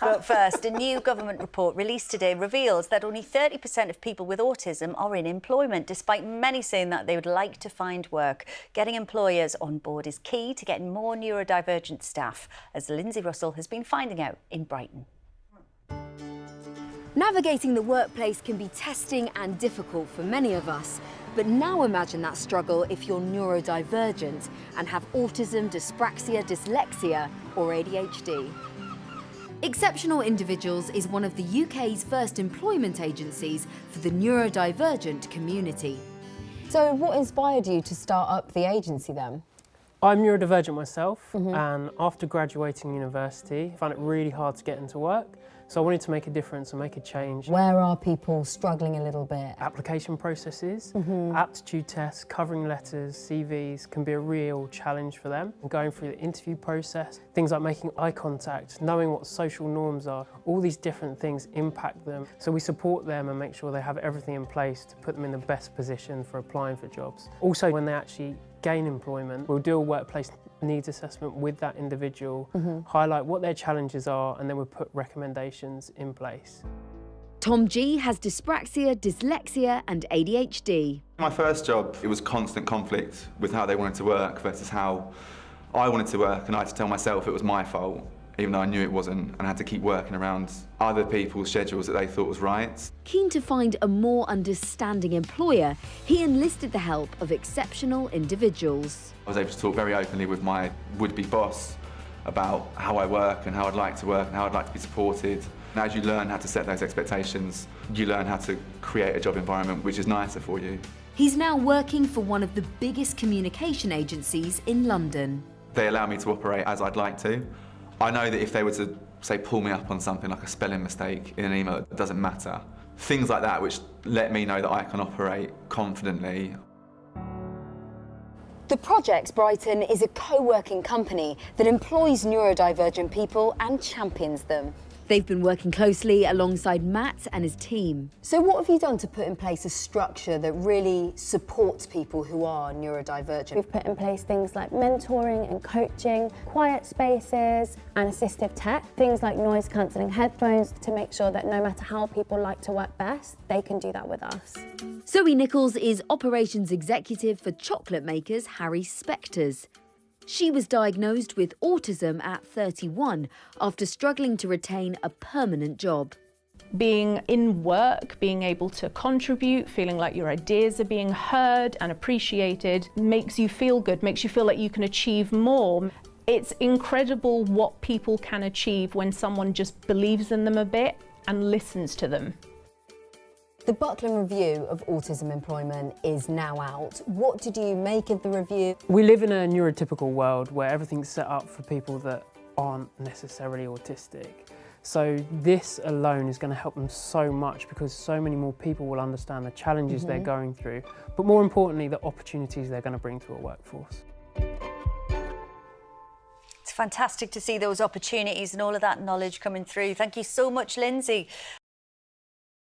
But first, a new government report released today reveals that only 30% of people with autism are in employment, despite many saying that they would like to find work. Getting employers on board is key to getting more neurodivergent staff, as Lindsay Russell has been finding out in Brighton. Navigating the workplace can be testing and difficult for many of us. But now imagine that struggle if you're neurodivergent and have autism, dyspraxia, dyslexia or ADHD. Exceptional Individuals is one of the UK's first employment agencies for the neurodivergent community. So what inspired you to start up the agency then? I'm neurodivergent myself, and after graduating university, I found it really hard to get into work. So I wanted to make a difference and make a change. Where are people struggling a little bit? Application processes, aptitude tests, covering letters, CVs can be a real challenge for them. And going through the interview process, things like making eye contact, knowing what social norms are, all these different things impact them. So we support them and make sure they have everything in place to put them in the best position for applying for jobs. Also, when they actually gain employment, we'll do a workplace needs assessment with that individual, highlight what their challenges are, and then we'll put recommendations in place. Tom G has dyspraxia, dyslexia and ADHD. My first job, it was constant conflict with how they wanted to work versus how I wanted to work, and I had to tell myself it was my fault, even though I knew it wasn't, and I had to keep working around other people's schedules that they thought was right. Keen to find a more understanding employer, he enlisted the help of Exceptional Individuals. I was able to talk very openly with my would-be boss about how I work and how I'd like to work and how I'd like to be supported. And as you learn how to set those expectations, you learn how to create a job environment which is nicer for you. He's now working for one of the biggest communication agencies in London. They allow me to operate as I'd like to. I know that if they were to, say, pull me up on something like a spelling mistake in an email, it doesn't matter. Things like that which let me know that I can operate confidently. The Projects Brighton is a co-working company that employs neurodivergent people and champions them. They've been working closely alongside Matt and his team. So what have you done to put in place a structure that really supports people who are neurodivergent? We've put in place things like mentoring and coaching, quiet spaces and assistive tech, things like noise cancelling headphones to make sure that no matter how people like to work best, they can do that with us. Zoe Nichols is operations executive for chocolate makers Harry Specters. She was diagnosed with autism at 31 after struggling to retain a permanent job. Being in work, being able to contribute, feeling like your ideas are being heard and appreciated makes you feel good, makes you feel like you can achieve more. It's incredible what people can achieve when someone just believes in them a bit and listens to them. The Buckland Review of Autism Employment is now out. What did you make of the review? We live in a neurotypical world where everything's set up for people that aren't necessarily autistic. So this alone is going to help them so much because so many more people will understand the challenges they're going through, but more importantly, the opportunities they're going to bring to a workforce. It's fantastic to see those opportunities and all of that knowledge coming through. Thank you so much, Lindsay.